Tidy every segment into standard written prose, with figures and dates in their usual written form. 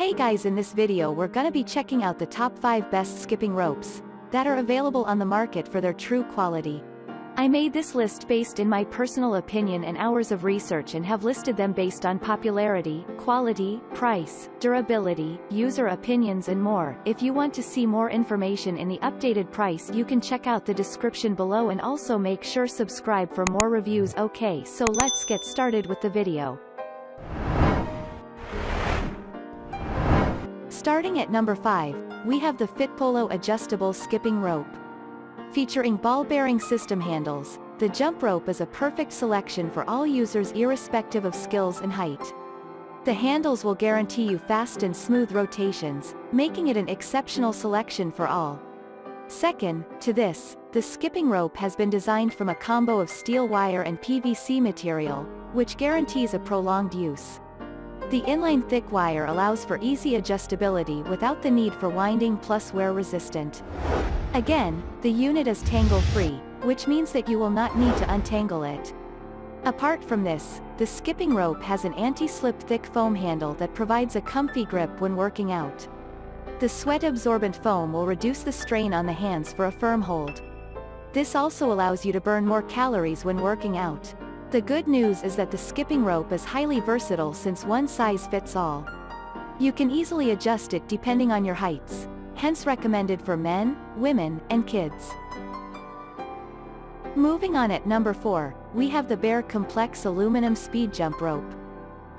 Hey guys, in this video we're gonna be checking out the top 5 best skipping ropes that are available on the market for their true quality. I made this list based in my personal opinion and hours of research and have listed them based on popularity, quality, price, durability, user opinions and more. If you want to see more information in the updated price, you can check out the description below and also make sure subscribe for more reviews. Okay, so let's get started with the video. Starting at number 5, we have the Fitpolo adjustable skipping rope. Featuring ball-bearing system handles, the jump rope is a perfect selection for all users irrespective of skills and height. The handles will guarantee you fast and smooth rotations, making it an exceptional selection for all. Second to this, the skipping rope has been designed from a combo of steel wire and PVC material, which guarantees a prolonged use. The inline thick wire allows for easy adjustability without the need for winding, plus wear resistant. Again, the unit is tangle-free, which means that you will not need to untangle it. Apart from this, the skipping rope has an anti-slip thick foam handle that provides a comfy grip when working out. The sweat-absorbent foam will reduce the strain on the hands for a firm hold. This also allows you to burn more calories when working out. The good news is that the skipping rope is highly versatile since one size fits all. You can easily adjust it depending on your heights, hence recommended for men, women, and kids. Moving on, at number 4, we have the KompleX aluminum speed jump rope.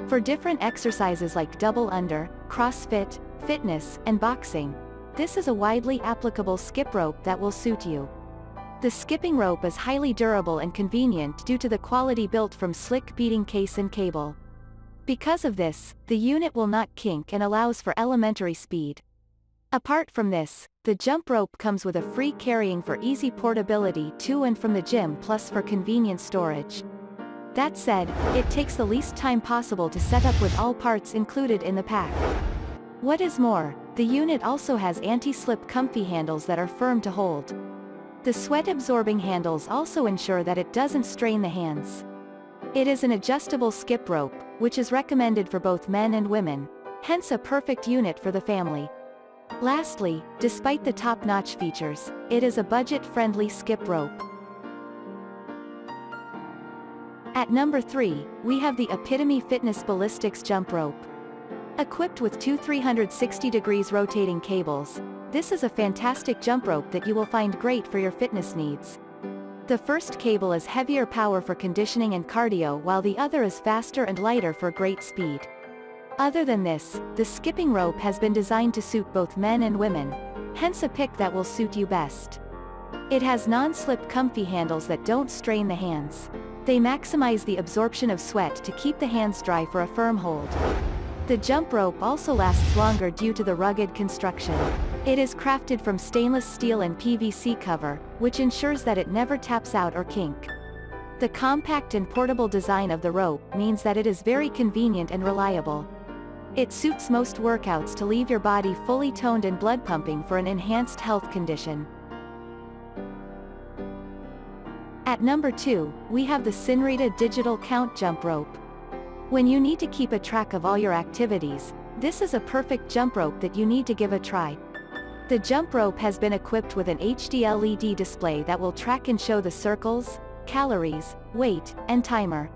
For different exercises like double under, CrossFit, fitness, and boxing, this is a widely applicable skip rope that will suit you. The skipping rope is highly durable and convenient due to the quality built from slick beading case and cable. Because of this, the unit will not kink and allows for elementary speed. Apart from this, the jump rope comes with a free carrying for easy portability to and from the gym, plus for convenient storage. That said, it takes the least time possible to set up with all parts included in the pack. What is more, the unit also has anti-slip comfy handles that are firm to hold. The sweat-absorbing handles also ensure that it doesn't strain the hands. It is an adjustable skip rope, which is recommended for both men and women, hence a perfect unit for the family. Lastly, despite the top-notch features, it is a budget-friendly skip rope. At number 3, we have the Epitome Fitness Ballistyx jump rope. Equipped with two 360 degrees rotating cables, this is a fantastic jump rope that you will find great for your fitness needs. The first cable is heavier power for conditioning and cardio, while the other is faster and lighter for great speed. Other than this, the skipping rope has been designed to suit both men and women, hence a pick that will suit you best. It has non-slip comfy handles that don't strain the hands. They maximize the absorption of sweat to keep the hands dry for a firm hold. The jump rope also lasts longer due to the rugged construction. It is crafted from stainless steel and PVC cover, which ensures that it never taps out or kink. The compact and portable design of the rope means that it is very convenient and reliable. It suits most workouts to leave your body fully toned and blood pumping for an enhanced health condition. At number 2, we have the Sinrida digital count jump rope. When you need to keep a track of all your activities, this is a perfect jump rope that you need to give a try. The jump rope has been equipped with an HD LED display that will track and show the circles, calories, weight, and timer.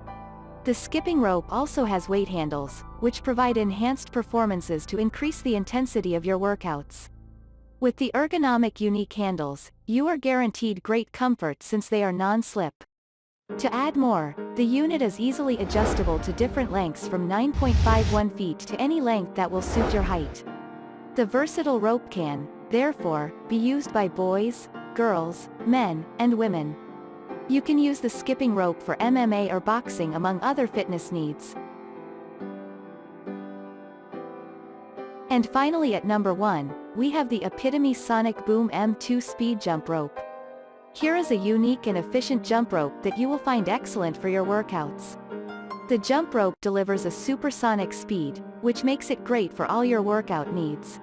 The skipping rope also has weight handles, which provide enhanced performances to increase the intensity of your workouts. With the ergonomic unique handles, you are guaranteed great comfort since they are non-slip. To add more, the unit is easily adjustable to different lengths from 9.51 feet to any length that will suit your height. The versatile rope can, therefore, be used by boys, girls, men, and women. You can use the skipping rope for MMA or boxing among other fitness needs. And finally, at number 1, we have the Epitome Sonic Boom M2 speed jump rope. Here is a unique and efficient jump rope that you will find excellent for your workouts. The jump rope delivers a supersonic speed, which makes it great for all your workout needs.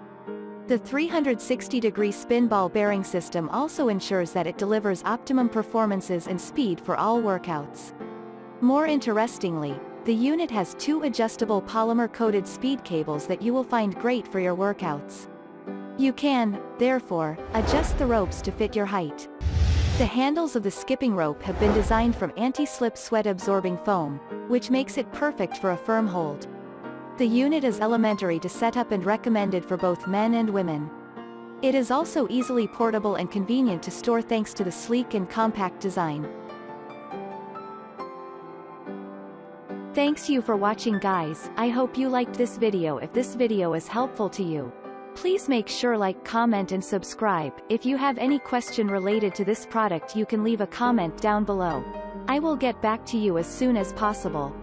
The 360-degree spin ball bearing system also ensures that it delivers optimum performances and speed for all workouts. More interestingly, The unit has 2 adjustable polymer-coated speed cables that you will find great for your workouts. You can, therefore, adjust the ropes to fit your height. The handles of the skipping rope have been designed from anti-slip sweat-absorbing foam, which makes it perfect for a firm hold. The unit is elementary to set up and recommended for both men and women. It is also easily portable and convenient to store thanks to the sleek and compact design. Thanks you for watching guys, I hope you liked this video. If this video is helpful to you, please make sure like, comment and subscribe. If you have any question related to this product you can leave a comment down below. I will get back to you as soon as possible.